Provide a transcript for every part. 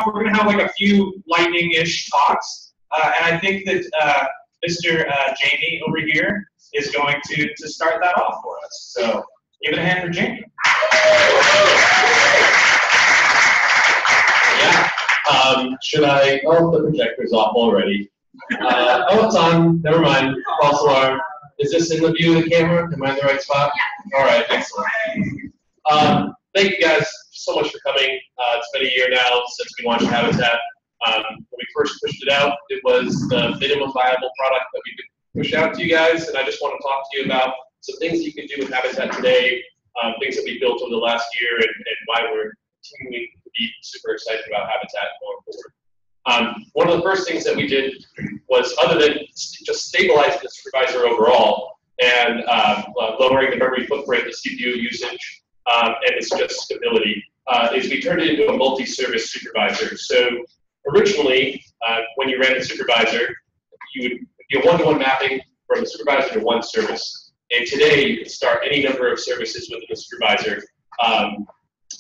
we're going to have like a few lightning-ish talks, and I think that Mr. Jamie over here is going to start that off for us. So give it a hand for Jamie. Yeah. Should I? Oh, the projector's off already. Oh, it's on. Never mind. False alarm. Is this in the view of the camera? Am I in the right spot? Yeah. All right. Excellent. Thank you guys so much for coming. It's been a year now since we launched Habitat. When we first pushed it out, it was the minimum viable product that we could push out to you guys, and I just want to talk to you about some things you can do with Habitat today, things that we built over the last year, and why we're continuing to be super excited about Habitat going forward. One of the first things that we did was, other than just stabilizing the supervisor overall and lowering the memory footprint, the CPU usage, and it's just stability, is we turned it into a multi-service supervisor. So originally, when you ran the supervisor, you would do a one-to-one mapping from the supervisor to one service. And today, you can start any number of services within the supervisor,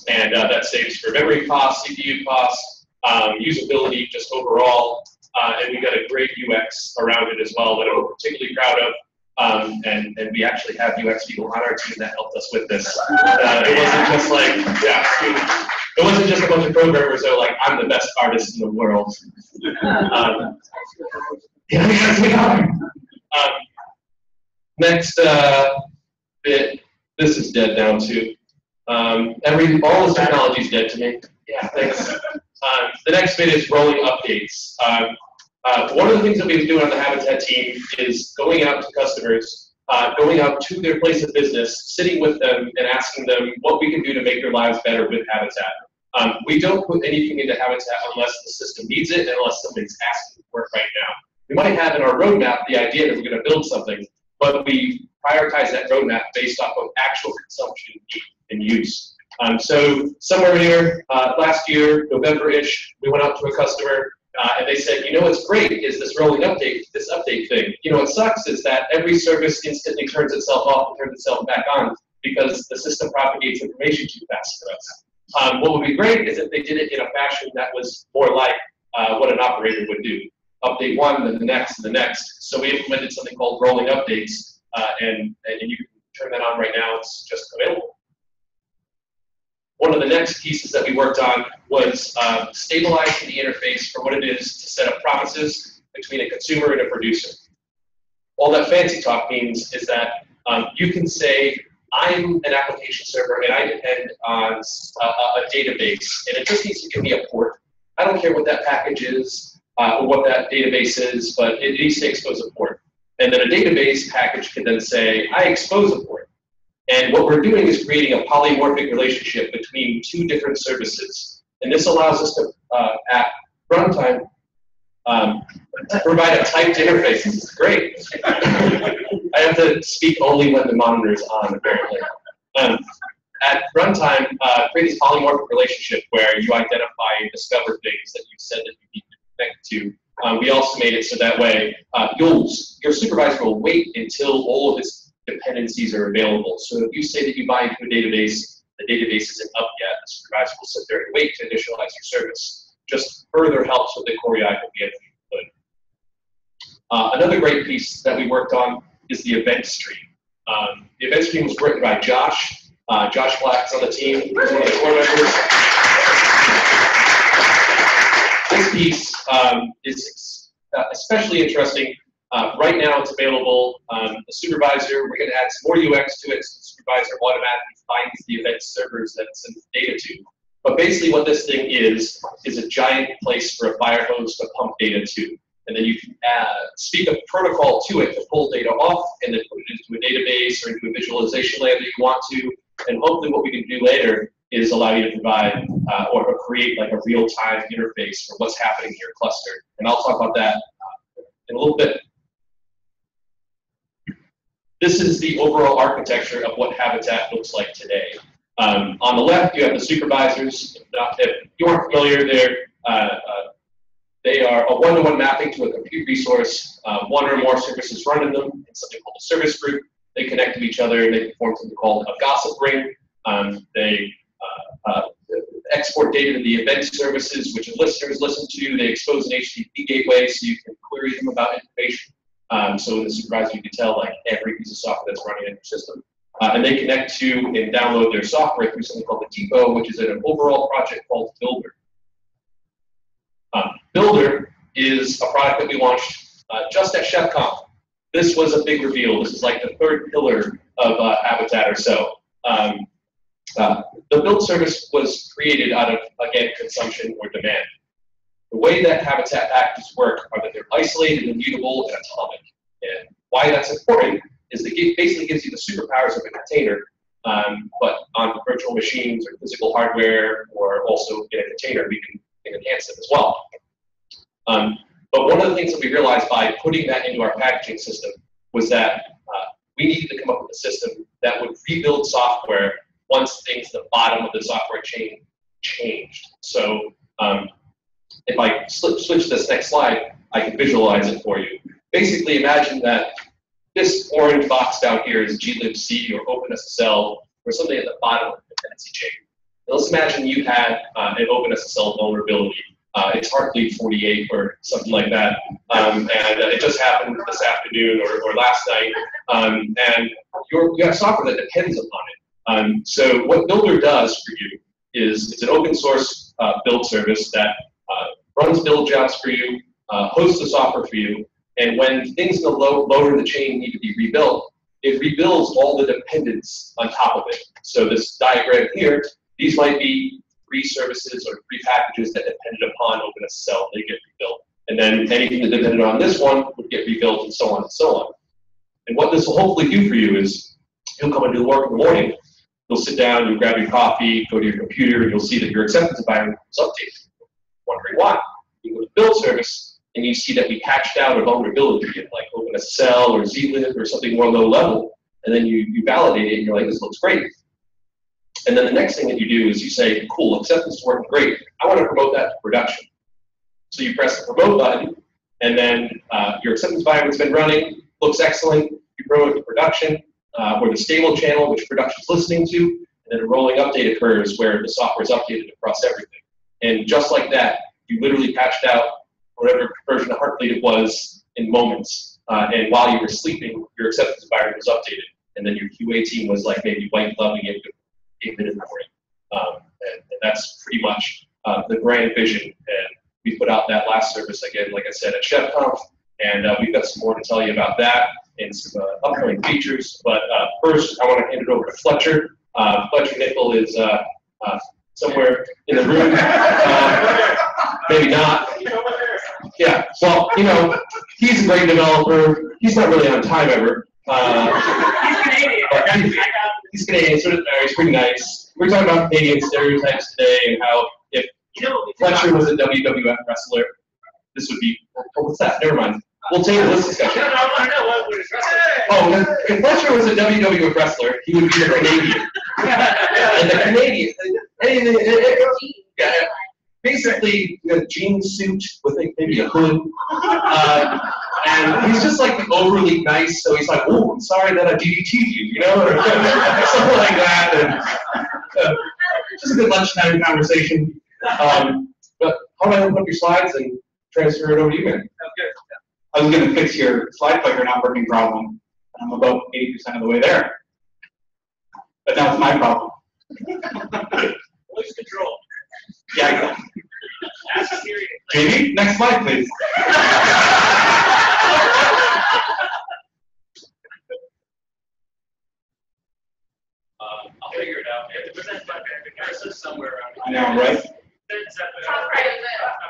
and that saves for memory costs, CPU costs, usability just overall, and we got a great UX around it as well that I'm particularly proud of. And we actually have UX people on our team that helped us with this. It wasn't just like, it wasn't just a bunch of programmers that were like, I'm the best artist in the world. Yes, we are. Next bit, this is dead now too. All this technology is dead to me. Yeah, thanks. The next bit is rolling updates. One of the things that we've been doing on the Habitat team is going out to customers, going out to their place of business, sitting with them and asking them what we can do to make their lives better with Habitat. We don't put anything into Habitat unless the system needs it and unless somebody's asking for it right now. We might have in our roadmap the idea that we're going to build something, but we prioritize that roadmap based off of actual consumption and use. So somewhere here, last year, November-ish, we went out to a customer, and they said, you know what's great is this rolling update, this update thing. You know what sucks is that every service instantly turns itself off and turns itself back on because the system propagates information too fast for us. What would be great is if they did it in a fashion that was more like what an operator would do. Update one, then the next, and the next. So we implemented something called rolling updates, and you can turn that on right now. It's just available. One of the next pieces that we worked on was stabilizing the interface for what it is to set up promises between a consumer and a producer. All that fancy talk means is that you can say, I'm an application server and I depend on a database, and it just needs to give me a port. I don't care what that package is or what that database is, but it needs to expose a port. And then a database package can then say, I expose a port. And what we're doing is creating a polymorphic relationship between two different services. And this allows us to, at runtime, provide a typed interface. This is great. I have to speak only when the monitor is on, apparently. At runtime, create this polymorphic relationship where you identify and discover things that you said that you need to connect to. We also made it so that way your supervisor will wait until all of its dependencies are available. So if you say that you buy into a database, the database isn't up yet, the supervisor will sit there and wait to initialize your service. Just further helps with the core UI that we had. Another great piece that we worked on is the event stream. The event stream was written by Josh. Josh Black's on the team. He's one of the core members. This piece is especially interesting. Right now it's available. The supervisor, we're going to add some more UX to it, so the supervisor automatically finds the event servers that it sends data to. But basically what this thing is a giant place for a fire hose to pump data to. And then you can speak a protocol to it to pull data off and then put it into a database or into a visualization layer that you want to. And hopefully what we can do later is allow you to provide or create like a real-time interface for what's happening in your cluster. And I'll talk about that in a little bit. This is the overall architecture of what Habitat looks like today. On the left, you have the supervisors. If you aren't familiar, they are a one-to-one mapping to a compute resource. One or more services run in them in something called a service group. They connect to each other and they perform something called a gossip ring. The export data to the event services, which listeners listen to. They expose an HTTP gateway so you can query them about information. So in the supervisor, you can tell like every piece of software that's running in your system. And they connect to and download their software through something called the Depot, which is an overall project called Builder. Builder is a product that we launched just at ChefConf. This was a big reveal. This is like the third pillar of Habitat or so. The build service was created out of, again, consumption or demand. The way that Habitat packages work are that they're isolated, immutable, and atomic. And why that's important is that it basically gives you the superpowers of a container, but on virtual machines or physical hardware, or also in a container, we can enhance them as well. But one of the things that we realized by putting that into our packaging system was that we needed to come up with a system that would rebuild software once things at the bottom of the software chain changed. So if I switch this next slide, I can visualize it for you. Basically, imagine that this orange box down here is glibc or OpenSSL or something at the bottom of the dependency chain. Now, let's imagine you had an OpenSSL vulnerability. It's Heartbleed 48 or something like that, and it just happened this afternoon or last night, and you have software that depends upon it. So what Builder does for you is it's an open source build service that runs build jobs for you, hosts the software for you, and when things in the lower in the chain need to be rebuilt, it rebuilds all the dependents on top of it. So this diagram here, these might be free services or free packages that depended upon OpenSSL, they get rebuilt. And then anything that depended on this one would get rebuilt, and so on and so on. And what this will hopefully do for you is you'll come and do work in the morning, you'll sit down, you'll grab your coffee, go to your computer, and you'll see that your acceptance environment is updated. Wondering why? You go to the build service, and you see that we patched out a vulnerability like OpenSSL or zlib or something more low level, and then you validate it, and you're like, this looks great. And then the next thing that you do is you say, cool, acceptance is working great. I want to promote that to production. So you press the promote button, and then your acceptance environment's been running, looks excellent. You promote it to production, or the stable channel, which production's listening to, and then a rolling update occurs where the software is updated across everything. And just like that, you literally patched out whatever version of Heartbleed it was in moments. And while you were sleeping, your acceptance environment was updated. And then your QA team was like maybe white gloving it with 8 minutes in the morning. And that's pretty much the grand vision. And we put out that last service again, like I said, at ChefConf. And we've got some more to tell you about that and some upcoming features. But first, I want to hand it over to Fletcher. Fletcher Nickel is somewhere in the room. Maybe not. Yeah, well, you know, he's a great developer. He's not really on time ever. He's Canadian. He's Canadian, so he's pretty nice. We're talking about Canadian stereotypes today and how if Fletcher was a WWF wrestler, this would be, oh, what's that? Never mind. We'll take this discussion. No, I know what was wrestling. Oh, if Fletcher was a WWF wrestler, he would be a Canadian. And the Canadian, basically a jean suit with maybe a hood. And he's just like overly nice, so he's like, oh, I'm sorry that I DDT'd you, you know, or something like that. And just a good lunchtime conversation. But how about I open up your slides and transfer it over to you, man? That's good. I was going to fix your slide clicker not working problem. I'm about 80% of the way there. But that was my problem. Voice control. Yeah, I got it. Ask Siri. Jamie, next slide, please. I'll figure it out. We have to present by the cursor somewhere around I know, right? Top right.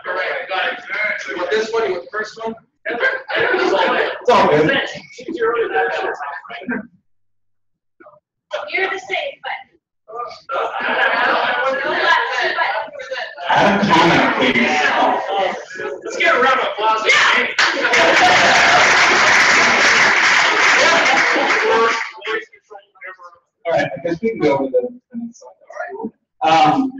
Upper right. Got it. You want this one? You want the first one? It's all good. You're the same, but. Add a comment, please. Let's get a round of applause. All right, I guess we can go over the next slide.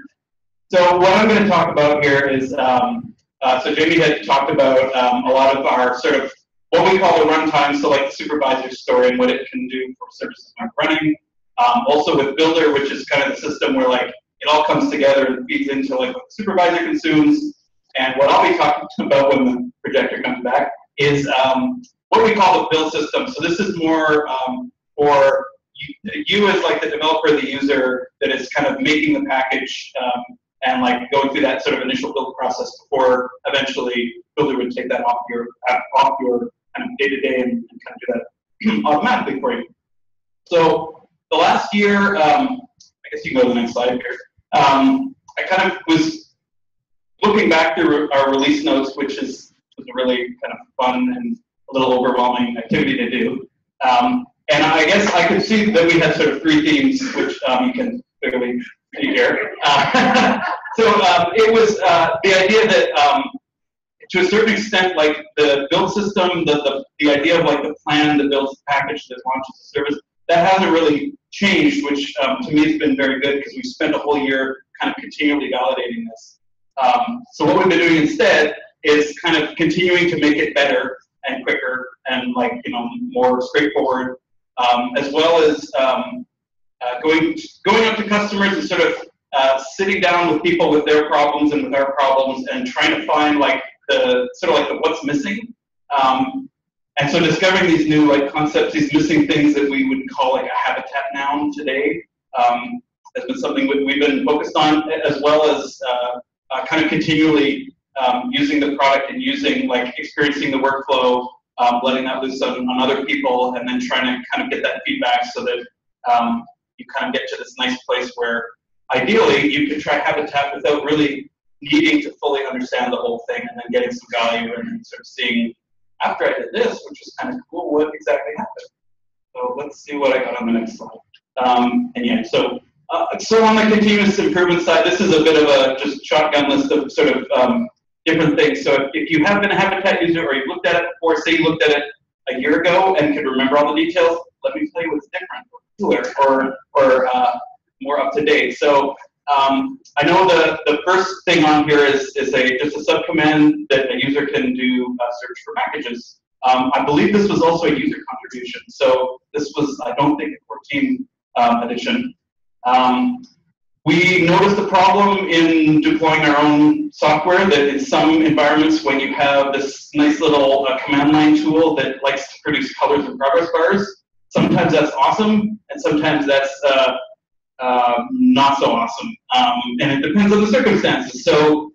So what I'm going to talk about here is, so Jamie had talked about a lot of our sort of what we call the runtime, so like the supervisor story and what it can do for services when running. Also with Builder, which is kind of the system where like it all comes together and feeds into like what the supervisor consumes. And what I'll be talking about when the projector comes back is what we call the build system. So this is more for you as like the developer, the user that is kind of making the package and like going through that sort of initial build process before eventually Builder would take that off your kind of day-to-day and kind of do that automatically for you. So the last year, I guess you can go to the next slide here. I kind of was looking back through our release notes, which was a really kind of fun and a little overwhelming activity to do. And I guess I could see that we had sort of three themes, which you can clearly see here. So it was the idea that, to a certain extent, like the build system, the idea of like the plan, the build package that launches the service, that hasn't really changed, which to me has been very good because we spent a whole year kind of continually validating this. So what we've been doing instead is kind of continuing to make it better and quicker and like, you know, more straightforward, as well as going up to customers and sort of sitting down with people with their problems and with our problems and trying to find like the sort of like the what's missing. And so discovering these new like concepts, these missing things that we would call like a habitat noun today, has been something we've been focused on, as well as kind of continually using the product and using like experiencing the workflow, letting that loose on other people, and then trying to kind of get that feedback so that you kind of get to this nice place where ideally you can try habitat without really needing to fully understand the whole thing, and then getting some value and sort of seeing, after I did this, which was kind of cool, what exactly happened. So let's see what I got on the next slide. And yeah, so on the continuous improvement side, this is a bit of a just shotgun list of sort of different things. So if you have been a Habitat user or you've looked at it before, say you looked at it a year ago and could remember all the details, let me tell you what's different or cooler or more up to date. So I know the first thing on here is just a subcommand that a user can do search for packages. I believe this was also a user contribution. So this was, I don't think, a 14 edition. We noticed a problem in deploying our own software that in some environments when you have this nice little command line tool that likes to produce colors and progress bars, sometimes that's awesome and sometimes that's not so awesome. And it depends on the circumstances. So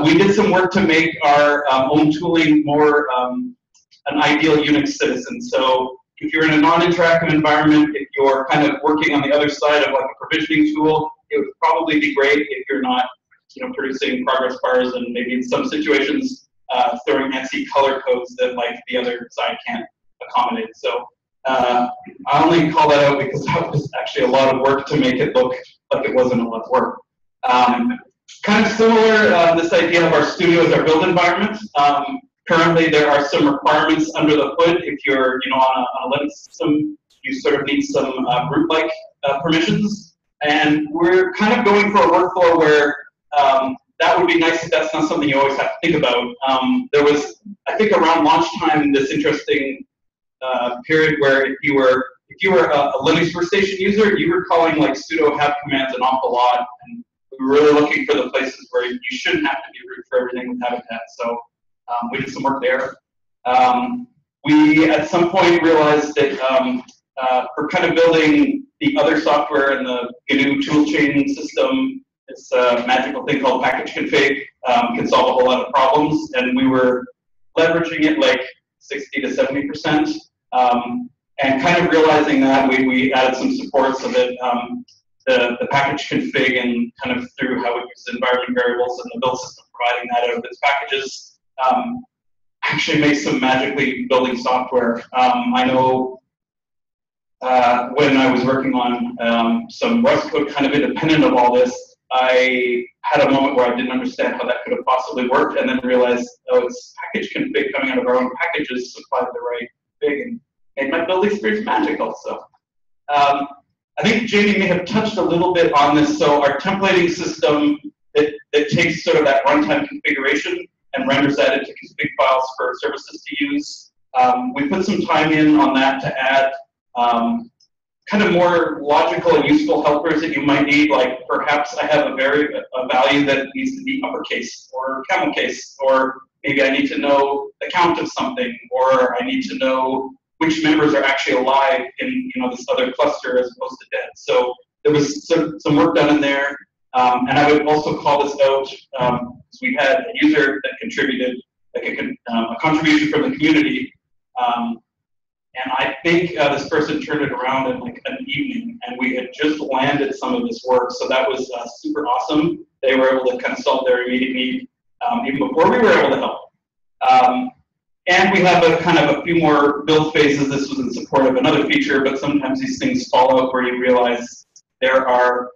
we did some work to make our own tooling more an ideal Unix citizen. So if you're in a non-interactive environment, if you're kind of working on the other side of like a provisioning tool, it would probably be great if you're not, you know, producing progress bars and maybe in some situations throwing fancy color codes that like the other side can't accommodate. So I only call that out because that was actually a lot of work to make it look like it wasn't a lot of work. Kind of similar, this idea of our studio as our build environment. Currently, there are some requirements under the hood. If you're, you know, on a Linux system, you sort of need some root-like permissions. And we're kind of going for a workflow where that would be nice if that's not something you always have to think about. There was, I think, around launch time, this interesting period where if you were a Linux workstation user, you were calling like sudo have commands an awful lot, and we were really looking for the places where you shouldn't have to be root for everything with Habitat. So we did some work there. We at some point realized that for kind of building the other software in the GNU toolchain system, it's a magical thing called package config, can solve a whole lot of problems, and we were leveraging it like 60 to 70%. And kind of realizing that, we added some support so that the package config and kind of through how it uses environment variables and the build system providing that out of its packages actually makes some magically building software. I know when I was working on some Rust code kind of independent of all this, I had a moment where I didn't understand how that could have possibly worked, and then realized, oh, it's package config coming out of our own packages supplied the right config and made my build experience magical. So I think Jamie may have touched a little bit on this. So our templating system that takes sort of that runtime configuration and renders that into config files for services to use. We put some time in on that to add kind of more logical and useful helpers that you might need, like perhaps I have a value that needs to be uppercase or camel case, or maybe I need to know the count of something, or I need to know which members are actually alive in this other cluster as opposed to dead. So there was some work done in there, and I would also call this out because we had a user that contributed, like a contribution from the community. And I think this person turned it around in like an evening, and we had just landed some of this work, so that was super awesome. They were able to kind of solve their immediate need even before we were able to help. And we have a few more build phases. This was in support of another feature, but sometimes these things fall out where you realize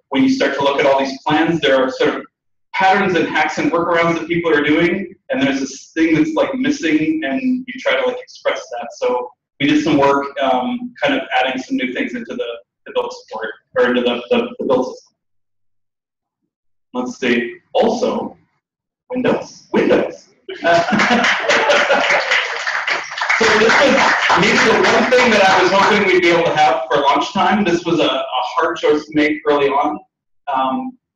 when you start to look at all these plans, there are sort of patterns and hacks and workarounds that people are doing, and there's this thing that's like missing, and you try to like express that. So we did some work kind of adding some new things into the build support, or into the build system. Let's see. Also, Windows. So this was maybe the one thing that I was hoping we'd be able to have for launch time. This was a hard choice to make early on.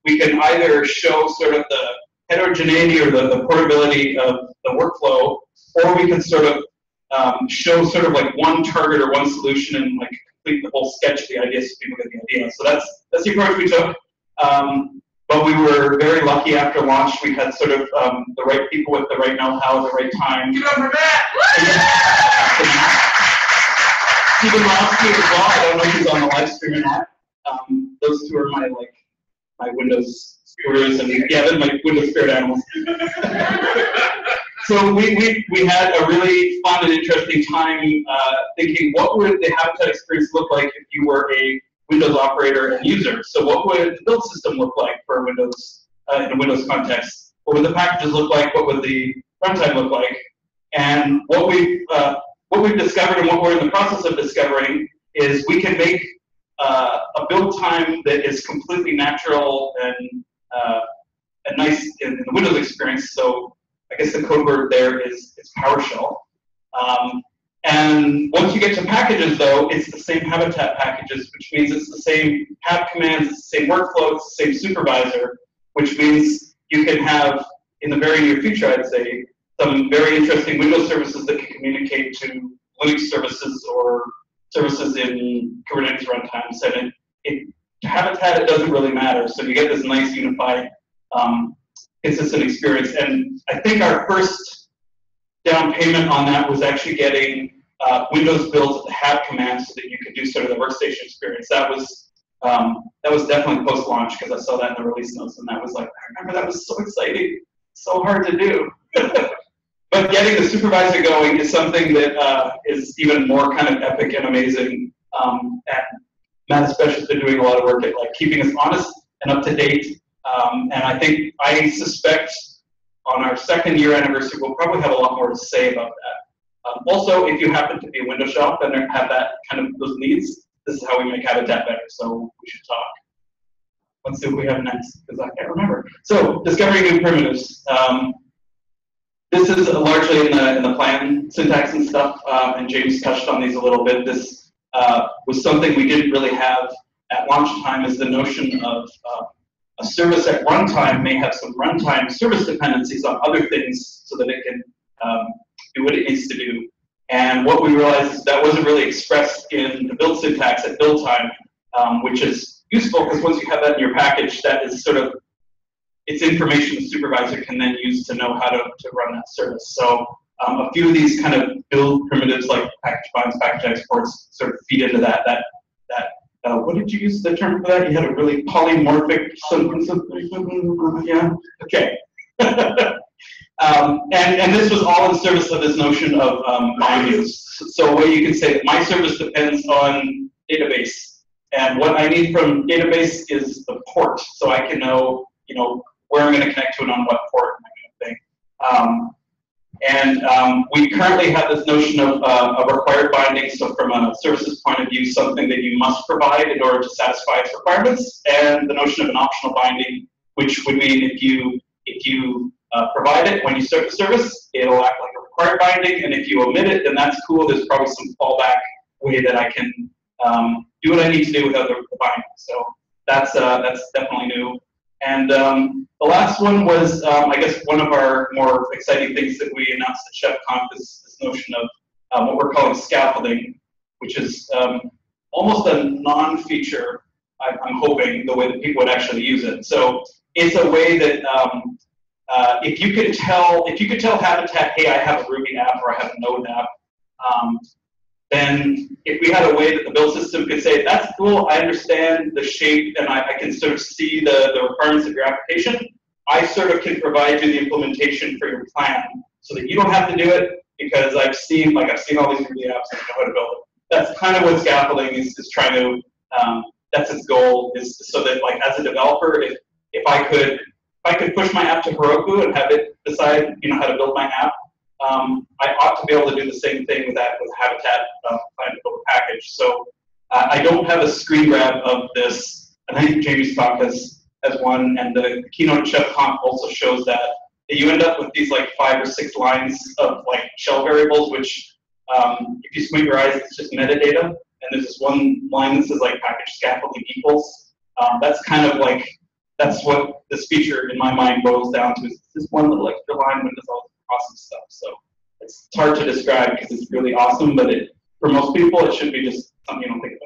We can either show sort of the heterogeneity or the portability of the workflow, or we can sort of show sort of like one target or one solution and like complete the whole sketch of the idea so people get the idea. So that's the approach we took. But we were very lucky after launch. We had sort of the right people with the right know-how at the right time. Give it up for Matt! Stephen Lowski as well. I don't know if he's on the live stream or not. Those two are my Windows gurus, and yeah, they're my Windows spirit animals. So we had a really fun and interesting time thinking, what would the Habitat experience look like if you were a Windows operator and user? So what would the build system look like for Windows in a Windows context? What would the packages look like? What would the runtime look like? And what we've discovered and what we're in the process of discovering is we can make a build time that is completely natural and nice in the Windows experience. So I guess the code word there is PowerShell. And once you get to packages, though, it's the same Habitat packages, which means it's the same hab commands, it's the same workflow, it's the same supervisor, which means you can have, in the very near future, I'd say, some very interesting Windows services that can communicate to Linux services or services in Kubernetes runtimes. And Habitat, it doesn't really matter. So you get this nice unified, consistent experience. And I think our first down payment on that was actually getting Windows builds at the hab command so that you could do sort of the workstation experience. That was definitely post-launch because I saw that in the release notes, and that was like, I remember that was so exciting, so hard to do. But getting the supervisor going is something that is even more kind of epic and amazing. And Matt especially has been doing a lot of work at like keeping us honest and up to date. And I suspect on our second year anniversary, we'll probably have a lot more to say about that. Also, if you happen to be a Windows shop and have that kind of those needs, this is how we make Habitat better. So we should talk. Let's see what we have next, because I can't remember. So discovering new primitives. This is largely in the plan syntax and stuff, and James touched on these a little bit. This was something we didn't really have at launch time, is the notion of a service at runtime may have some runtime service dependencies on other things so that it can do what it needs to do. And what we realized is that wasn't really expressed in the build syntax at build time, which is useful because once you have that in your package, that is sort of, it's information the supervisor can then use to know how to run that service. So a few of these kind of build primitives like package binds, package exports sort of feed into that what did you use the term for that? You had a really polymorphic something, yeah, okay. And this was all in service of this notion of bindings. So what you can say that my service depends on database, and what I need from database is the port, so I can know, where I'm going to connect to it on what port and that kind of thing. We currently have this notion of a required binding, so from a services point of view, something that you must provide in order to satisfy its requirements, and the notion of an optional binding, which would mean if you provide it when you start the service, it'll act like a required binding, and if you omit it, then that's cool. There's probably some fallback way that I can do what I need to do without the binding. So that's definitely new. And the last one was, I guess, one of our more exciting things that we announced at ChefConf is this notion of what we're calling scaffolding, which is almost a non-feature, I'm hoping, the way that people would actually use it. So it's a way that if you could tell Habitat, hey, I have a Ruby app or I have a Node app, then if we had a way that the build system could say, that's cool, I understand the shape, and I can sort of see the requirements of your application, I sort of can provide you the implementation for your plan so that you don't have to do it, because I've seen all these Ruby apps and I know how to build it. That's kind of what scaffolding is trying to, that's its goal, is so that, like, as a developer, if I could push my app to Heroku and have it decide, how to build my app, I ought to be able to do the same thing with Habitat, plan to build a package. So I don't have a screen grab of this, and I think Jamie's talk has one, and the keynote at ChefConf also shows that you end up with these like 5 or 6 lines of like shell variables, which if you squint your eyes, it's just metadata, and there's this one line that says like package scaffolding equals. That's kind of like, that's what this feature in my mind boils down to, is this one little extra line when does all this awesome stuff. So it's hard to describe because it's really awesome, but for most people, it should be just something you don't think about.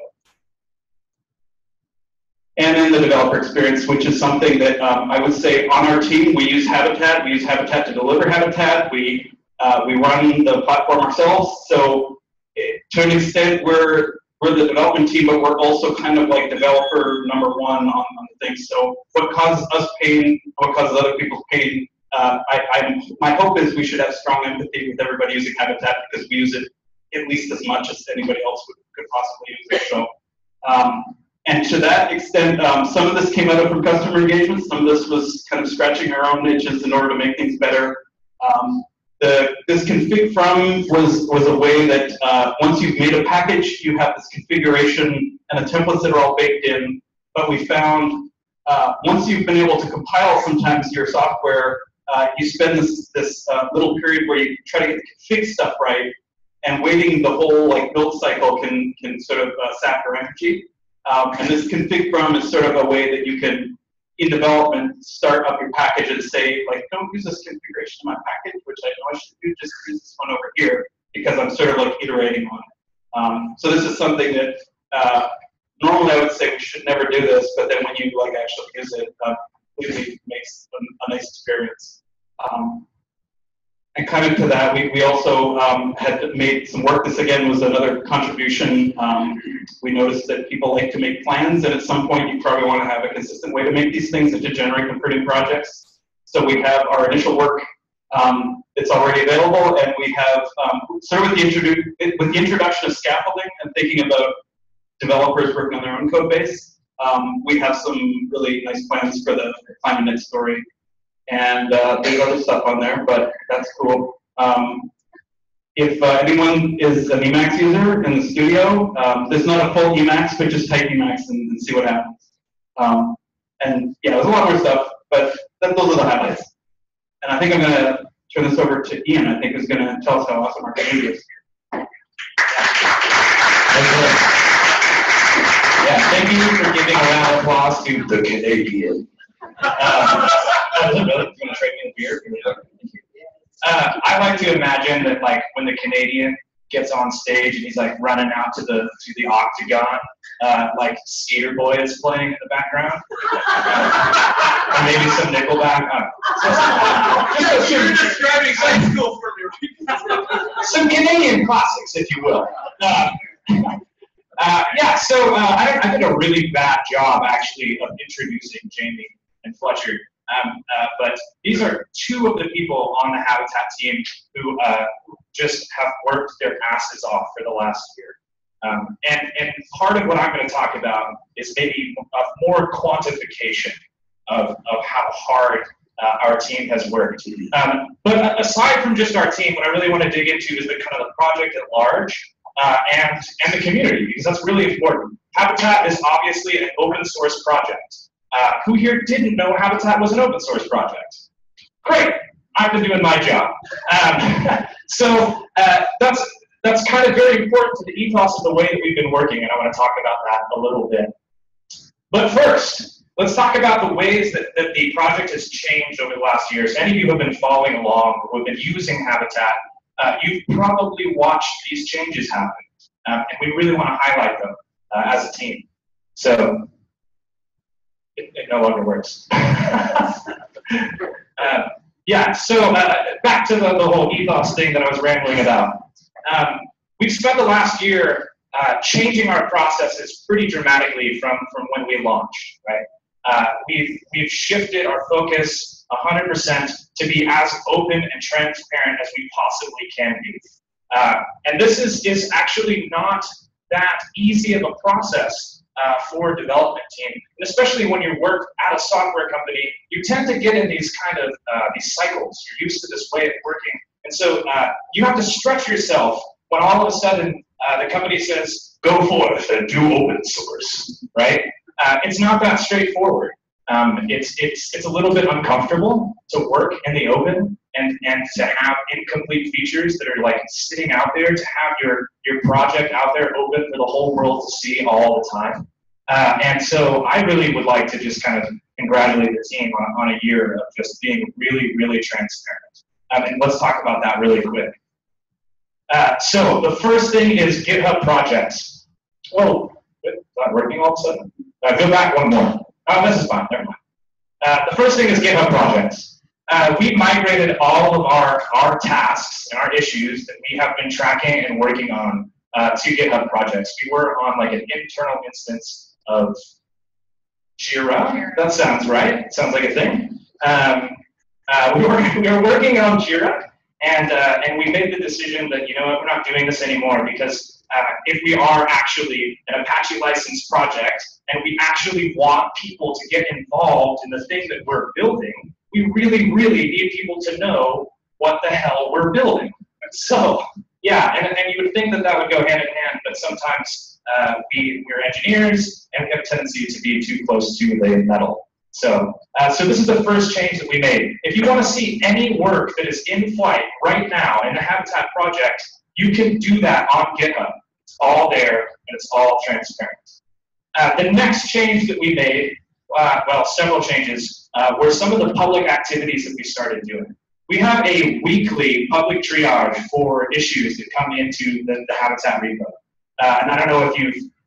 And then the developer experience, which is something that I would say on our team, we use Habitat. We use Habitat to deliver Habitat. We run the platform ourselves. So to an extent, we're the development team, but we're also kind of like developer number one on the thing. So what causes us pain, what causes other people pain, my hope is we should have strong empathy with everybody using Habitat, because we use it at least as much as anybody else could possibly use it. So, and to that extent, some of this came out from customer engagement. Some of this was kind of scratching our own niches in order to make things better. This config from was a way that once you've made a package, you have this configuration and the templates that are all baked in. But we found once you've been able to compile sometimes your software, you spend this little period where you try to get the config stuff right, and waiting the whole like build cycle can sort of sap your energy. And this config from is sort of a way that you can, in development, start up your package and say, like, don't use this configuration in my package, which I know I should do, just use this one over here, because I'm sort of like iterating on it. So this is something that normally I would say we should never do this, but then when you like actually use it, completely makes a nice experience. And kind of to that, we also had made some work. This again was another contribution. We noticed that people like to make plans, and at some point you probably want to have a consistent way to make these things and to generate completed projects. So we have our initial work. It's already available, and we have sort of with the introduction of scaffolding and thinking about developers working on their own code base. We have some really nice plans for the climate net story. And there's other stuff on there, but that's cool. If anyone is an Emacs user in the studio, there's not a full Emacs, but just type Emacs and see what happens. And yeah, there's a lot more stuff, but those are the highlights. And I think I'm going to turn this over to Ian, I think, who's going to tell us how awesome our community is. Yeah, thank you for giving a round of applause to the Canadian. I like to imagine that, like, when the Canadian gets on stage and he's like running out to the octagon, like Skater Boy is playing in the background, or maybe some Nickelback. You're describing high school for me. Some Canadian classics, if you will. Yeah, so I did a really bad job actually of introducing Jamie and Fletcher. But these are two of the people on the Habitat team who just have worked their asses off for the last year. And part of what I'm going to talk about is maybe a more quantification of how hard our team has worked. But aside from just our team, what I really want to dig into is the kind of the project at large and the community, because that's really important. Habitat is obviously an open source project. Who here didn't know Habitat was an open source project? Great, I've been doing my job. So that's that's kind of very important to the ethos of the way that we've been working, and I want to talk about that a little bit. But first, let's talk about the ways that the project has changed over the last years. Any of you who have been following along, who have been using Habitat, you've probably watched these changes happen, and we really want to highlight them as a team. So, it no longer works. Yeah, so back to the whole ethos thing that I was rambling about. We've spent the last year changing our processes pretty dramatically from when we launched, right? We've shifted our focus 100% to be as open and transparent as we possibly can be. And this is actually not that easy of a process for a development team, and especially when you work at a software company, you tend to get in these kind of these cycles. You're used to this way of working, and so you have to stretch yourself when all of a sudden the company says, "Go forth and do open source," right? It's not that straightforward. It's a little bit uncomfortable to work in the open and to have incomplete features that are like sitting out there, to have your project out there open for the whole world to see all the time. And so I really would like to just kind of congratulate the team on a year of just being really, really transparent. And let's talk about that really quick. So the first thing is GitHub projects. Whoa, is that working all of a sudden? Go back one more. Oh, this is fine, never mind. The first thing is GitHub projects. We migrated all of our tasks and our issues that we have been tracking and working on to GitHub projects. We were on like an internal instance of Jira. That sounds right. Sounds like a thing. We were working on Jira, and we made the decision that, you know what, we're not doing this anymore, because if we are actually an Apache licensed project and we actually want people to get involved in the thing that we're building, we really, really need people to know what the hell we're building. So, yeah, and you would think that that would go hand in hand, but sometimes we're engineers and we have a tendency to be too close to the metal. So this is the first change that we made. If you want to see any work that is in flight right now in the Habitat project, you can do that on GitHub. It's all there and it's all transparent. The next change that we made, well, several changes, were some of the public activities that we started doing. We have a weekly public triage for issues that come into the Habitat repo. And I don't know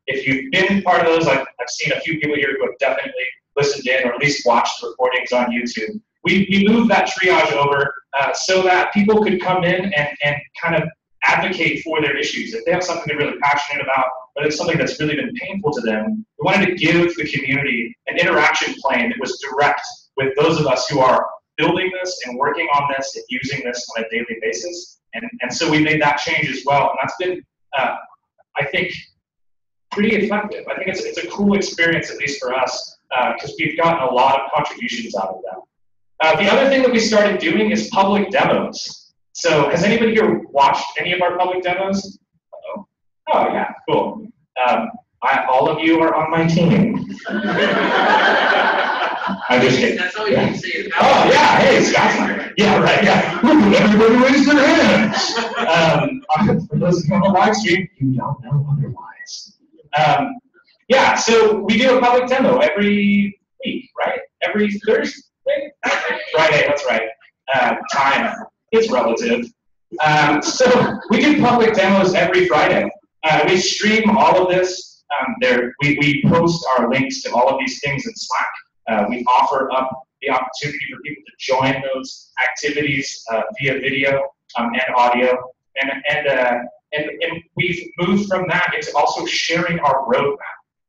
if you've been part of those. I've seen a few people here who have definitely listened in or at least watched the recordings on YouTube. We moved that triage over so that people could come in and kind of advocate for their issues. If they have something they're really passionate about, but it's something that's really been painful to them, we wanted to give the community an interaction plane that was direct with those of us who are building this and working on this and using this on a daily basis. And so we made that change as well. And that's been, I think, pretty effective. I think it's a cool experience, at least for us, because we've gotten a lot of contributions out of that. The other thing that we started doing is public demos. So has anybody here watched any of our public demos? Uh-oh. Oh, yeah, cool. All of you are on my team. I'm just kidding. That's all you can say. Oh, yeah, hey, Scott's yeah, right, yeah. Everybody raise their hands. For those on the live stream, you don't know otherwise. Yeah, so we do a public demo every week, right? Every Thursday? Friday, that's right. Time is relative. So we do public demos every Friday. We stream all of this. We post our links to all of these things in Slack. We offer up the opportunity for people to join those activities via video and audio. And we've moved from that into also sharing our roadmap.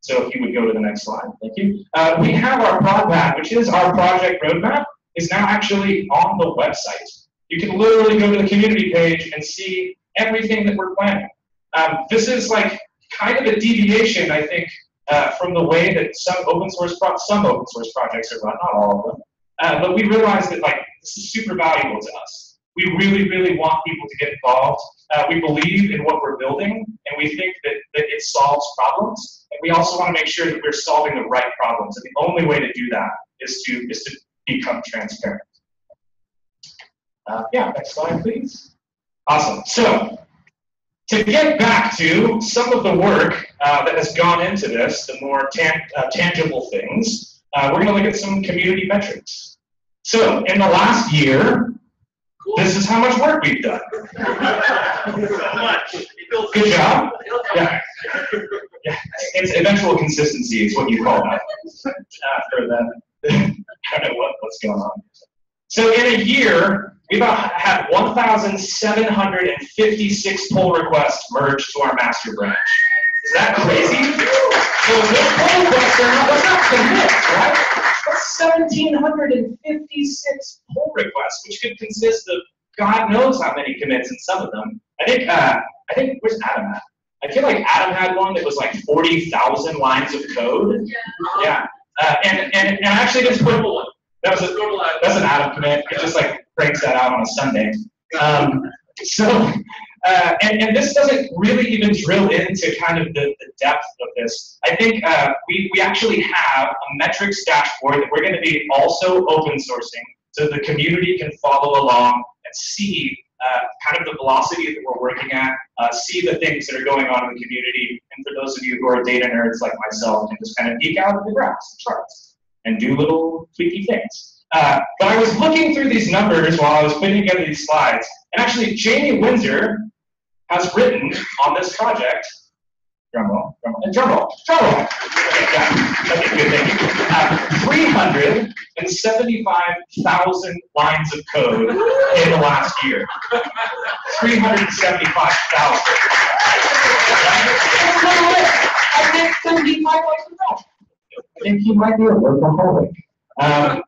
So if you would go to the next slide, thank you. We have our roadmap, which is our project roadmap, is now actually on the website. You can literally go to the community page and see everything that we're planning. This is like kind of a deviation, I think, from the way that some open source projects are run, not all of them. But we realized that like this is super valuable to us. We really, really want people to get involved. We believe in what we're building, and we think that it solves problems. And we also want to make sure that we're solving the right problems. And the only way to do that is to become transparent. Yeah, next slide, please. Awesome. So to get back to some of the work that has gone into this, the more tangible things, we're going to look at some community metrics. So in the last year, this is how much work we've done. So much. Good job. Yeah. Yeah. It's eventual consistency is what you call that. For the kind of what's going on. So in a year, we've had 1,756 pull requests merged to our master branch. Is that crazy? So those pull requests are not, that's not commits, right? That's 1,756 pull requests, which could consist of God knows how many commits in some of them. I think where's Adam at? I feel like Adam had one that was like 40,000 lines of code. Yeah. And I actually did put one. That's an Adam commit. It just like breaks that out on a Sunday. And this doesn't really even drill into kind of the depth of this. I think we actually have a metrics dashboard that we're going to be also open sourcing so the community can follow along and see kind of the velocity that we're working at, see the things that are going on in the community, and for those of you who are data nerds like myself, can just kind of geek out at the graphs, the charts, and do little tweaky things. But I was looking through these numbers while I was putting together these slides, and actually Jamie Windsor has written on this project, drumroll, okay, good, thank you, 375,000 lines of code in the last year. 375,000. I think he might be a workaholic. And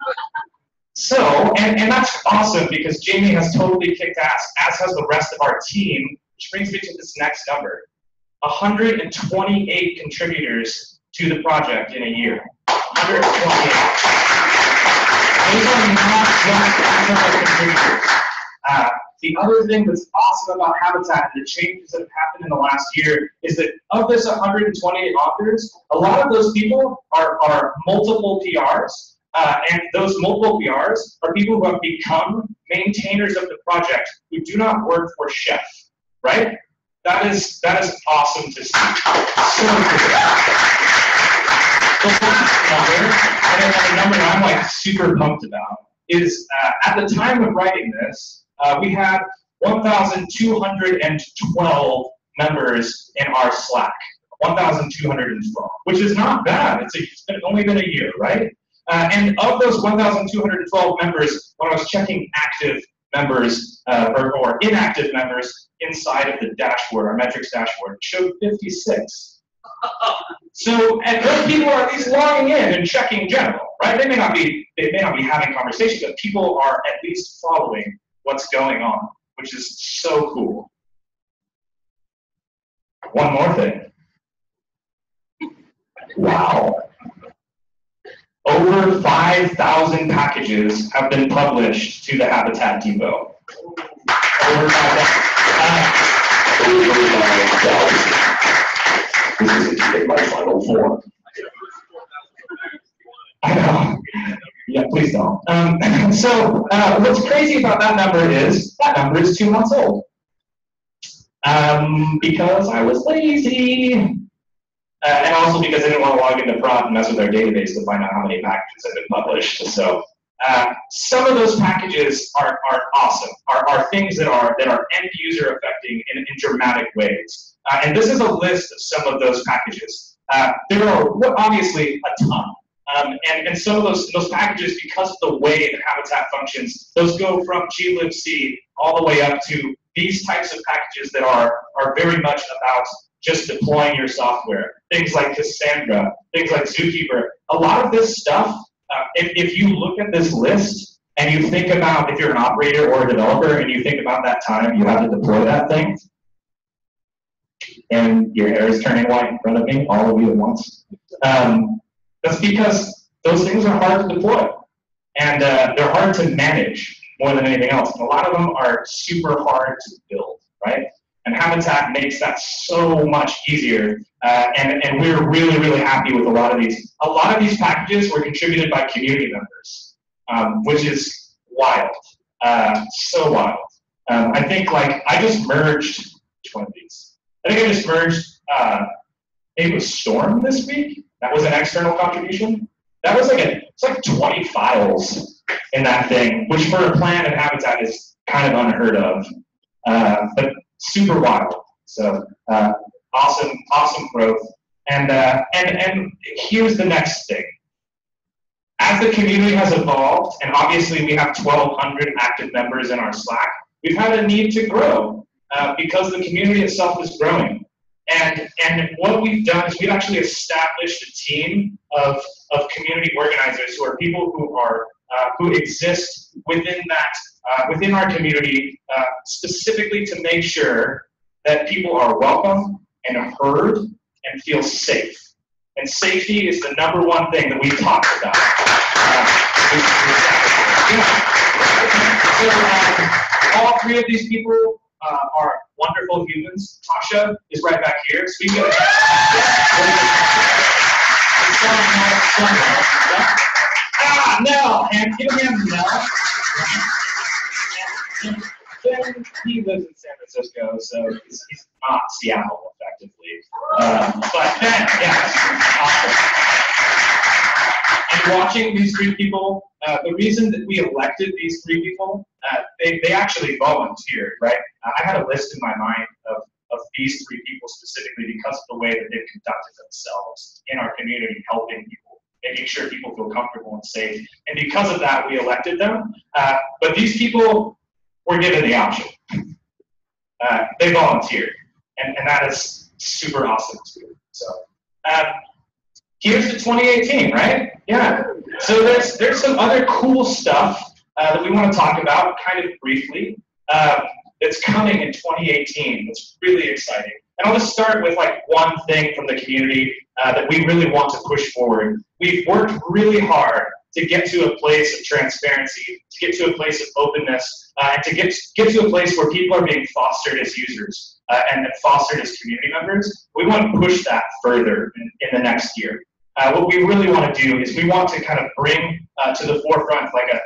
that's awesome because Jamie has totally kicked ass, as has the rest of our team, which brings me to this next number. 128 contributors to the project in a year. 128. Those are not just internal contributors. The other thing that's awesome about Habitat and the changes that have happened in the last year is that of this 128 authors, a lot of those people are multiple PRs. And those multiple PRs are people who have become maintainers of the project who do not work for Chef, right? That is awesome to see. So the last number, and the number that I'm like super pumped about, is at the time of writing this, we had 1,212 members in our Slack. 1,212, which is not bad. It's only been a year, right? And of those 1,212 members, when I was checking active members or inactive members inside of the dashboard, our metrics dashboard, it showed 56. So, and those people are at least logging in and checking general, right? They may not be having conversations, but people are at least following what's going on, which is so cool. One more thing. Wow. Over 5,000 packages have been published to the Habitat Depot. Over 5,000. This is my final form. I know. Yeah, please don't. So what's crazy about that number is 2 months old. Because I was lazy. And also because I didn't want to log into prod and mess with our database to find out how many packages have been published. So some of those packages are awesome, are things that are end user affecting in dramatic ways. And this is a list of some of those packages. There are obviously a ton. And some of those packages, because of the way that Habitat functions, those go from glibc all the way up to these types of packages that are very much about just deploying your software. Things like Cassandra, things like Zookeeper. A lot of this stuff, if you look at this list and you think about, if you're an operator or a developer and you think about that time you have to deploy that thing, and your hair is turning white in front of me, all of you at once, that's because those things are hard to deploy. And they're hard to manage more than anything else. And a lot of them are super hard to build, right? And Habitat makes that so much easier, and we're really, really happy with a lot of these. A lot of these packages were contributed by community members, which is wild, so wild. I think, like, I just merged, which one of these? I think I just merged maybe with Storm this week. That was an external contribution. That was it's like 20 files in that thing, which for a plant and habitat is kind of unheard of, but super wild. So awesome growth. And here's the next thing. As the community has evolved, and obviously we have 1,200 active members in our Slack, we've had a need to grow because the community itself is growing. And what we've done is we've actually established a team of community organizers who are people who exist within within our community specifically to make sure that people are welcome and heard and feel safe. And safety is the #1 thing that we've talked about. So all 3 of these people are wonderful humans. Tasha is right back here. So we can Nell, and give him Nell. And he lives in San Francisco, so he's not Seattle effectively. But Ben, yes, awesome. And watching these 3 people, the reason that we elected these 3 people, they actually volunteered, right? I had a list in my mind of these 3 people specifically because of the way that they've conducted themselves in our community, helping people, making sure people feel comfortable and safe. And because of that, we elected them. But these people were given the option. They volunteered, and that is super awesome too. So here's the 2018, right? Yeah. So there's some other cool stuff that we want to talk about kind of briefly that's coming in 2018. It's really exciting. And I'll just start with like one thing from the community that we really want to push forward. We've worked really hard to get to a place of transparency, to get to a place of openness, and to get to a place where people are being fostered as users and fostered as community members. We want to push that further in the next year. What we really want to do is we want to kind of bring to the forefront like a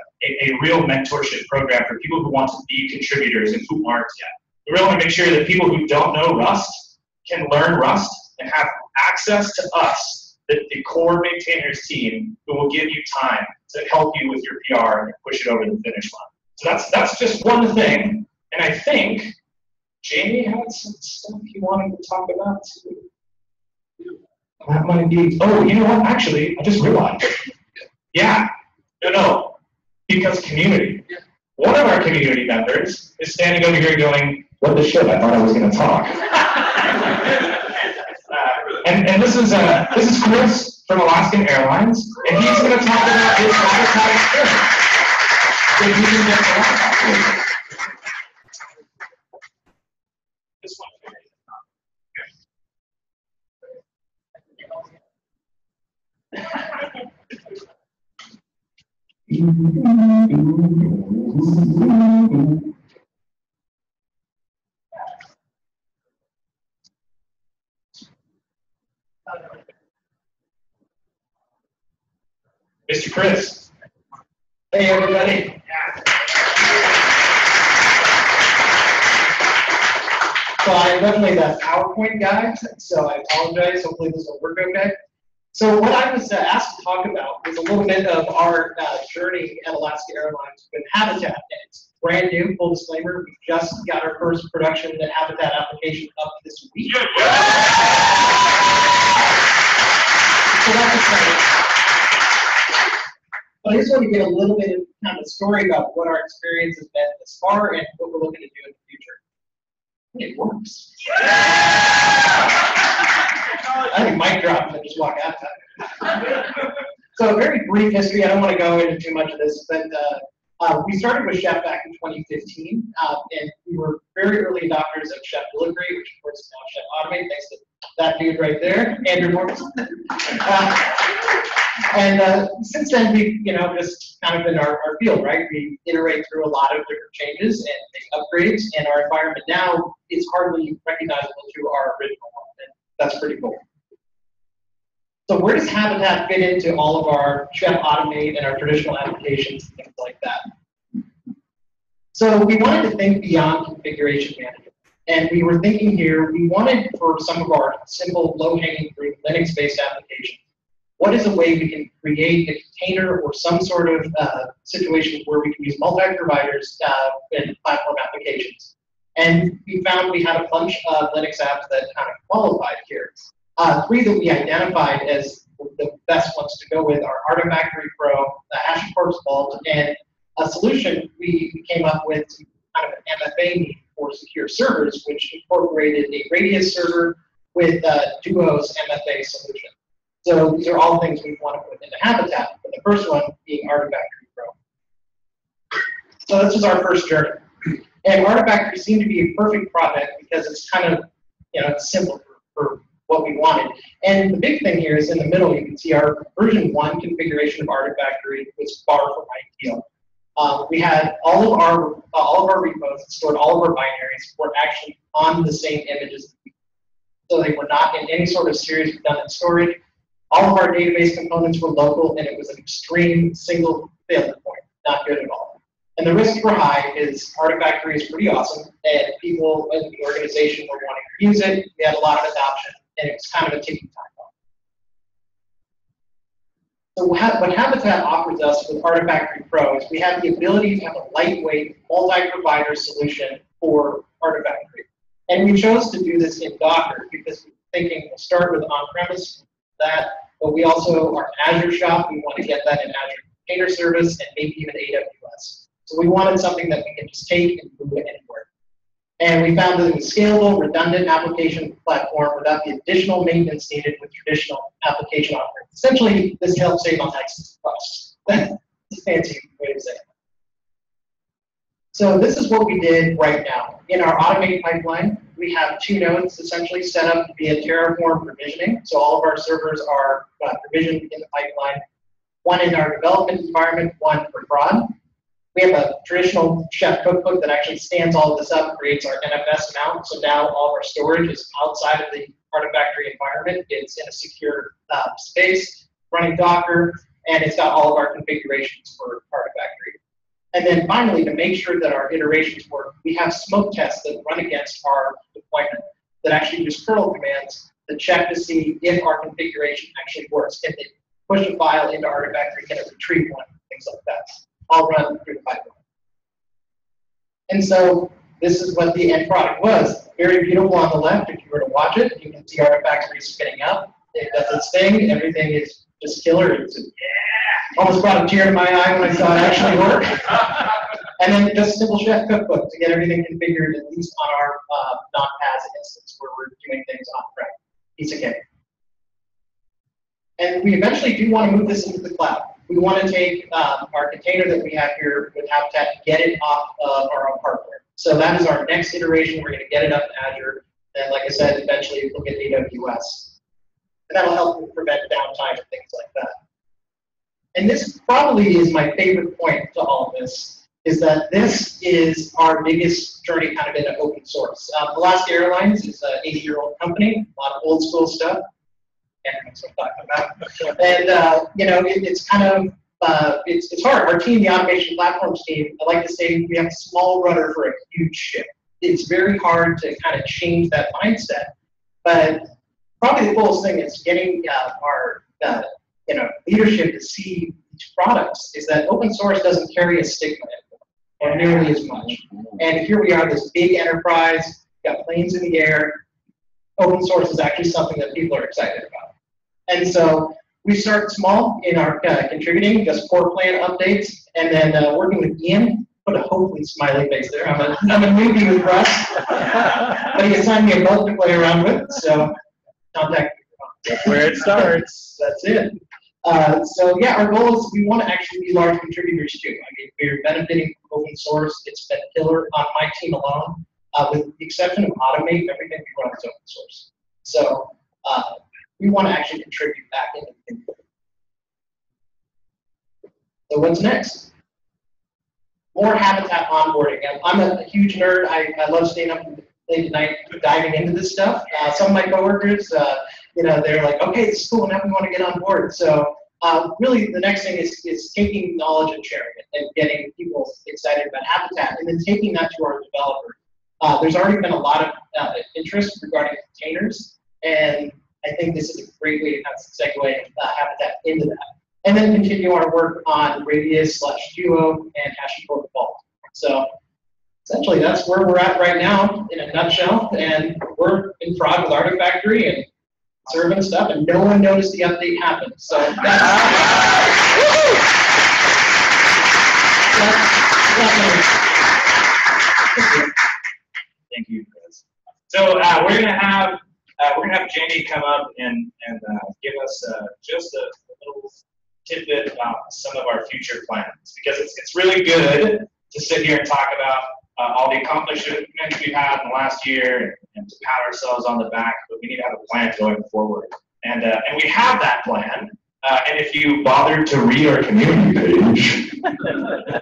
real mentorship program for people who want to be contributors and who aren't yet. We really want to make sure that people who don't know Rust can learn Rust and have access to us, the core maintainers team, who will give you time to help you with your PR and push it over the finish line. So that's just one thing, and I think Jamie had some stuff he wanted to talk about too. That might be, oh, you know what, actually, I just realized. Yeah, no, because community. One of our community members is standing over here going, what the shit, I thought I was going to talk. And this is Chris from Alaskan Airlines, and he's going to talk about his habitat experience. So you can get the laptop. This one. Mr. Chris. Hey, everybody. So I'm definitely the PowerPoint guy, so I apologize. Hopefully this will work okay. So what I was asked to talk about was a little bit of our journey at Alaska Airlines with Habitat. It's brand new, full disclaimer. We just got our first production Habitat application up this week. So that's exciting. But I just want to get a little bit of kind of a story about what our experience has been thus far and what we're looking to do in the future. It works. I think mic drop and then just walk out. So a very brief history. I don't want to go into too much of this, but we started with Chef back in 2015, and we were very early adopters of Chef Delivery, which of course is now Chef Automate, thanks to that dude right there, Andrew Morrison. And since then, we've just kind of been our field, right? We iterate through a lot of different changes and make upgrades, and our environment now is hardly recognizable to our original one, and that's pretty cool. So where does Habitat fit into all of our Chef Automate and our traditional applications and things like that? So we wanted to think beyond configuration management. And we were thinking here, we wanted for some of our simple, low-hanging fruit Linux-based applications, what is a way we can create a container or some sort of situation where we can use multi-providers in platform applications? And we found we had a bunch of Linux apps that kind of qualified here. 3 that we identified as the best ones to go with are Artifactory Pro, HashiCorp's Vault, and a solution we came up with to kind of an MFA need for secure servers, which incorporated a Radius server with Duo's MFA solution. So these are all things we want to put into Habitat, but the first one being Artifactory Pro. So this is our first journey. And Artifactory seemed to be a perfect product because it's kind of, it's simple for what we wanted. And the big thing here is in the middle, you can see our version 1 configuration of Artifactory was far from ideal. We had all of our repos stored, all of our binaries were actually on the same images. So they were not in any sort of serious redundant storage. All of our database components were local, and it was an extreme single failure point, not good at all. And the risks were high because Artifactory is pretty awesome, and people in the organization were wanting to use it. We had a lot of adoption, and it was kind of a ticking time bomb. So what Habitat offers us with Artifactory Pro is we have the ability to have a lightweight, multi-provider solution for Artifactory. And we chose to do this in Docker because we're thinking we'll start with on-premise, but we also are an Azure shop. We want to get that in Azure Container Service and maybe even AWS. So we wanted something that we can just take and move it anywhere. And we found that it was scalable, redundant application platform without the additional maintenance needed with traditional application offerings. Essentially, this helps save on license costs. That's a fancy way to say it. So this is what we did right now. In our automate pipeline, we have 2 nodes essentially set up via Terraform provisioning. So all of our servers are provisioned in the pipeline. 1 in our development environment, 1 for prod. We have a traditional Chef cookbook that actually stands all of this up, creates our NFS mount. So now all of our storage is outside of the Artifactory environment. It's in a secure space, running Docker, and it's got all of our configurations for Artifactory. And then finally, to make sure that our iterations work, we have smoke tests that run against our deployment that actually use kernel commands to check to see if our configuration actually works. If they push a file into Artifactory, can it retrieve one, things like that. All run through the pipeline. And so this is what the end product was. Very beautiful on the left. If you were to watch it, you can see Artifactory spinning up. It does its thing. Everything is just killer. It's almost brought a tear to my eye when I saw it actually work. And then just a simple Chef cookbook to get everything configured, at least on our non-PaaS instance where we're doing things on-prem. Piece of cake. And we eventually do want to move this into the cloud. We want to take our container that we have here with Habitat and get it off of our own hardware. So that is our next iteration. We're going to get it up in Azure. And like I said, eventually we'll get AWS. And that'll help prevent downtime and things like that. And this probably is my favorite point to all of this, is that this is our biggest journey kind of into open source. Alaska Airlines is an 80-year-old company, a lot of old school stuff. And that's what I'm talking about. And it's kind of it's hard. Our team, the automation platforms team, I like to say we have a small rudder for a huge ship. It's very hard to kind of change that mindset. But probably the coolest thing is getting our leadership to see these products is that open source doesn't carry a stigma or nearly as much. And here we are, this big enterprise, got planes in the air. Open source is actually something that people are excited about. And so we start small in our contributing, just core plan updates, and then working with Ian, put a hopefully smiley face there. I'm a newbie with Russ, but he assigned me a boat to play around with, so contact me. That's where it starts. That's it. So yeah, our goal is we want to actually be large contributors too. I mean, we're benefiting from open source. It's been killer on my team alone. With the exception of Automate, everything we run is open source. So we want to actually contribute back into the thing. So what's next? More Habitat onboarding. I'm a huge nerd. I love staying up late at night diving into this stuff. Some of my coworkers, they're like, okay, this is cool, now we want to get on board. So really the next thing is taking knowledge and sharing it and getting people excited about Habitat and then taking that to our developers. There's already been a lot of interest regarding containers, and I think this is a great way to kind of segue Habitat into that. And then continue our work on Radius/Duo and HashiCorp Vault. So essentially, that's where we're at right now in a nutshell. And we're in prod with Artifactory and serving stuff, and no one noticed the update happened. So that's Thank you, Chris. So we're gonna have Jamie come up and give us just a little tidbit about some of our future plans, because it's really good to sit here and talk about all the accomplishments we've had in the last year and to pat ourselves on the back, but we need to have a plan going forward. And we have that plan. And if you bothered to read our community page,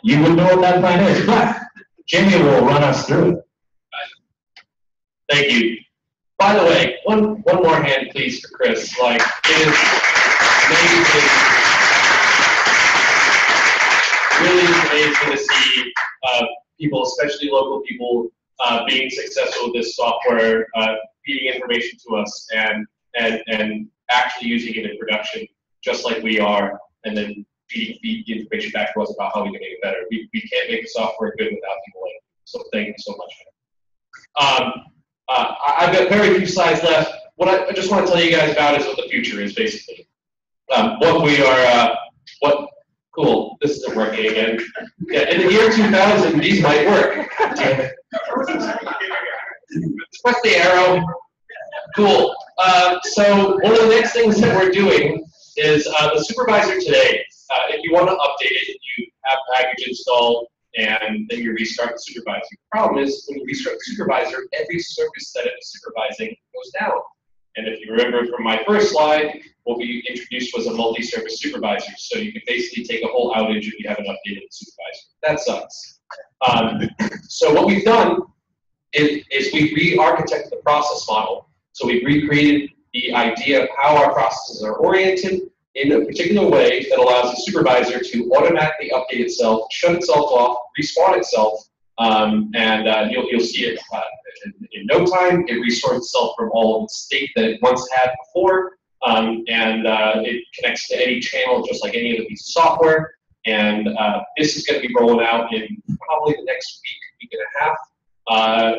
you would know what that plan is. But Jamie will run us through it. Thank you. By the way, one more hand, please, for Chris. Like, it is amazing. Really amazing to see people, especially local people, being successful with this software, feeding information to us, and actually using it in production, just like we are, and then feed the information back to us about how we can make it better. We can't make the software good without people like you. So thank you so much. I've got very few slides left. What I just want to tell you guys about is what the future is, basically. What we are, cool, this isn't working again. Yeah, in the year 2000, these might work. Damn it. Press the arrow. Cool. So one of the next things that we're doing is the supervisor today. If you want to update it, you have package installed, and then you restart the supervisor. The problem is, when you restart the supervisor, every service that it is supervising goes down. And if you remember from my first slide, what we introduced was a multi-service supervisor. So you can basically take a whole outage if you haven't updated the supervisor. That sucks. So what we've done is we've re-architected the process model. So we've recreated the idea of how our processes are oriented in a particular way that allows the supervisor to automatically update itself, shut itself off, respawn itself, and you'll see it in no time. It restores itself from all of the state that it once had before, and it connects to any channel just like any other piece of software. And this is going to be rolling out in probably the next week and a half.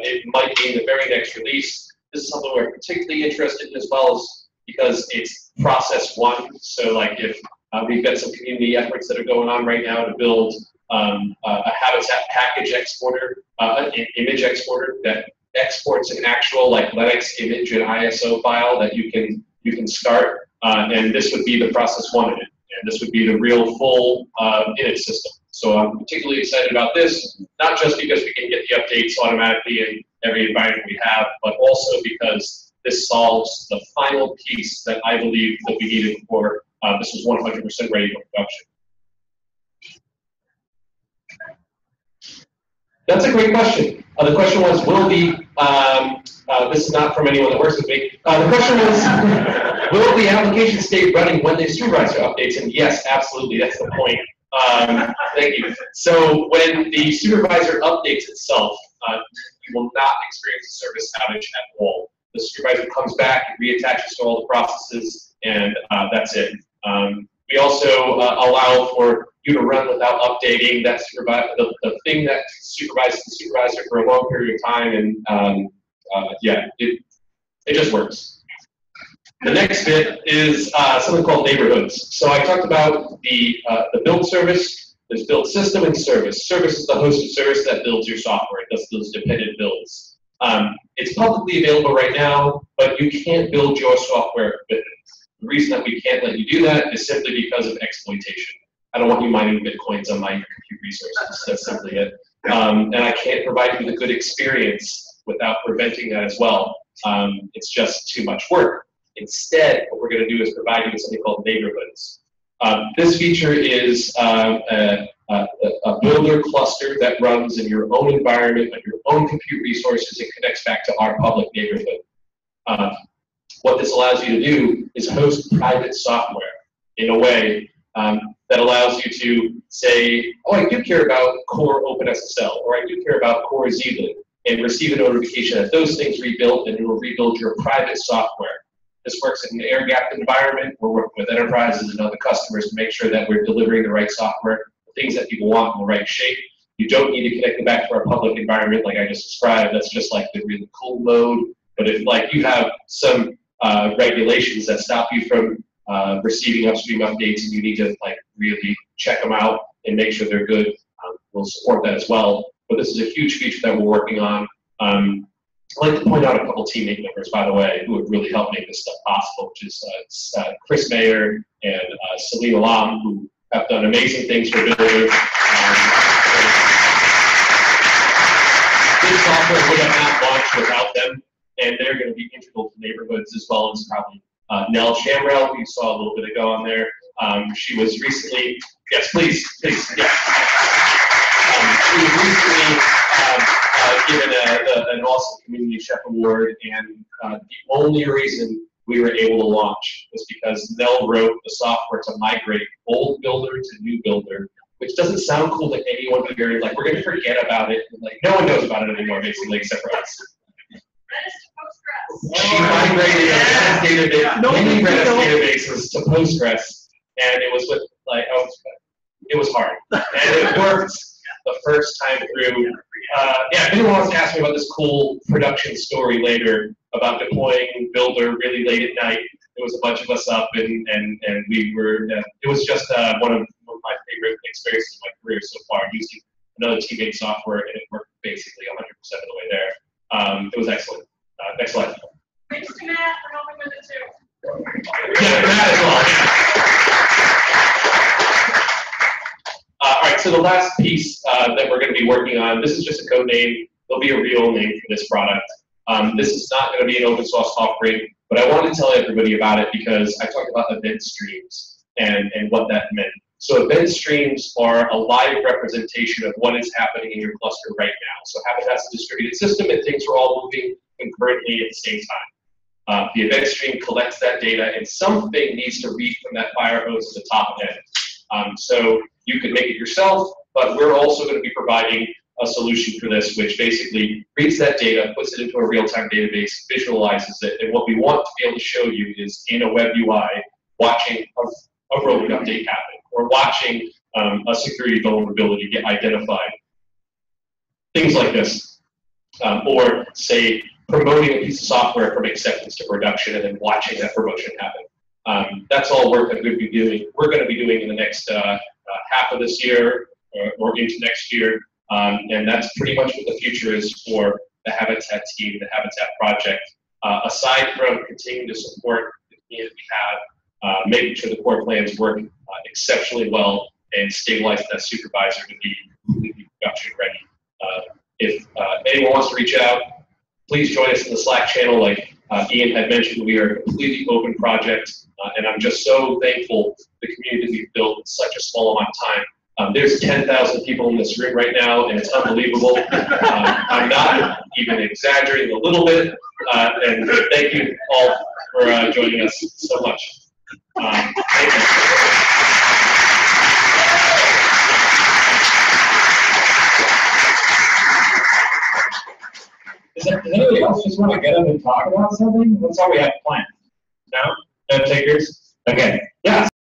It might be in the very next release. This is something we're particularly interested in as well, as because it's process one. So like if we've got some community efforts that are going on right now to build a habitat package exporter, an image exporter that exports an actual like Linux image and ISO file that you can start, and this would be the process one of it, and this would be the real full init system. So I'm particularly excited about this, not just because we can get the updates automatically in every environment we have, but also because this solves the final piece that I believe that we needed for this was 100% ready for production. That's a great question. The question was, will this is not from anyone that works with me. The question was, will the application stay running when the supervisor updates? And yes, absolutely, that's the point. Thank you. So when the supervisor updates itself, you will not experience a service outage at all. The supervisor comes back, it reattaches to all the processes, and that's it. We also allow for you to run without updating that the thing that supervises the supervisor for a long period of time, and yeah, it just works. The next bit is something called neighborhoods. So I talked about the build service. There's build system and service. Service is the hosted service that builds your software. It does those dependent builds. It's publicly available right now, but you can't build your software with it. The reason that we can't let you do that is simply because of exploitation. I don't want you mining bitcoins on my compute resources. That's simply it. And I can't provide you with a good experience without preventing that as well. It's just too much work. Instead, what we're going to do is provide you with something called neighborhoods. This feature is a builder cluster that runs in your own environment, on your own compute resources, and connects back to our public neighborhood. What this allows you to do is host private software in a way that allows you to say, oh, I do care about core OpenSSL, or I do care about core Zlib, and receive a notification that those things rebuilt, and it will rebuild your private software. This works in an air-gapped environment. We're working with enterprises and other customers to make sure that we're delivering the right software, the things that people want in the right shape. You don't need to connect it back to our public environment like I just described. That's just like the really cool mode. But if like you have some regulations that stop you from receiving upstream updates and you need to like really check them out and make sure they're good, we'll support that as well. But this is a huge feature that we're working on. I'd like to point out a couple teammate members, by the way, who have really helped make this stuff possible, which is Chris Mayer and Salim Alam, who have done amazing things for builders. This software would have not launched without them, and they're going to be integral to neighborhoods as well as probably Nell Shamrell, who you saw a little bit ago on there. She was recently, yes, please, yeah. She was recently given an awesome Community Chef Award, and the only reason we were able to launch was because Nell wrote the software to migrate old builder to new builder, which doesn't sound cool to anyone here. Like, we're going to forget about it. Like, no one knows about it anymore, basically, except for us. She migrated a database, many Redis databases to Postgres, and it was with, like, it was hard. And it worked the first time through. Yeah, if anyone wants to ask me about this cool production story later about deploying Builder really late at night, there was a bunch of us up, and we were, it was just one of my favorite experiences in my career so far, using another teammate software, and it worked basically 100% of the way there. It was excellent. Next slide. Thanks to Matt for helping with it too. Yeah, Matt as well. All right, so the last piece that we're going to be working on, this is just a code name. There'll be a real name for this product. This is not going to be an open source offering, but I wanted to tell everybody about it because I talked about event streams and what that meant. So event streams are a live representation of what is happening in your cluster right now. So Habitat's a distributed system, and things are all moving concurrently at the same time. The event stream collects that data, and something needs to read from that fire hose to the top end. So you can make it yourself, but we're also going to be providing a solution for this, which basically reads that data, puts it into a real-time database, visualizes it, and what we want to be able to show you is in a web UI, watching a rogue update happen, or watching a security vulnerability get identified. Things like this. Or, say, promoting a piece of software from acceptance to production and then watching that promotion happen. That's all work that we're going to be doing in the next half of this year or into next year. And that's pretty much what the future is for the Habitat team, the Habitat project. Aside from continuing to support the community we have, making sure the core plans work exceptionally well and stabilize that supervisor to be completely production ready. If anyone wants to reach out, please join us in the Slack channel. Like Ian had mentioned, we are a completely open project, and I'm just so thankful for the community that we've built in such a small amount of time. There's 10,000 people in this room right now, and it's unbelievable. I'm not even exaggerating a little bit, and thank you all for joining us so much. Thank you. Does anybody else just want to get up and talk about something? That's all we have planned. No? No takers? Okay. Yeah.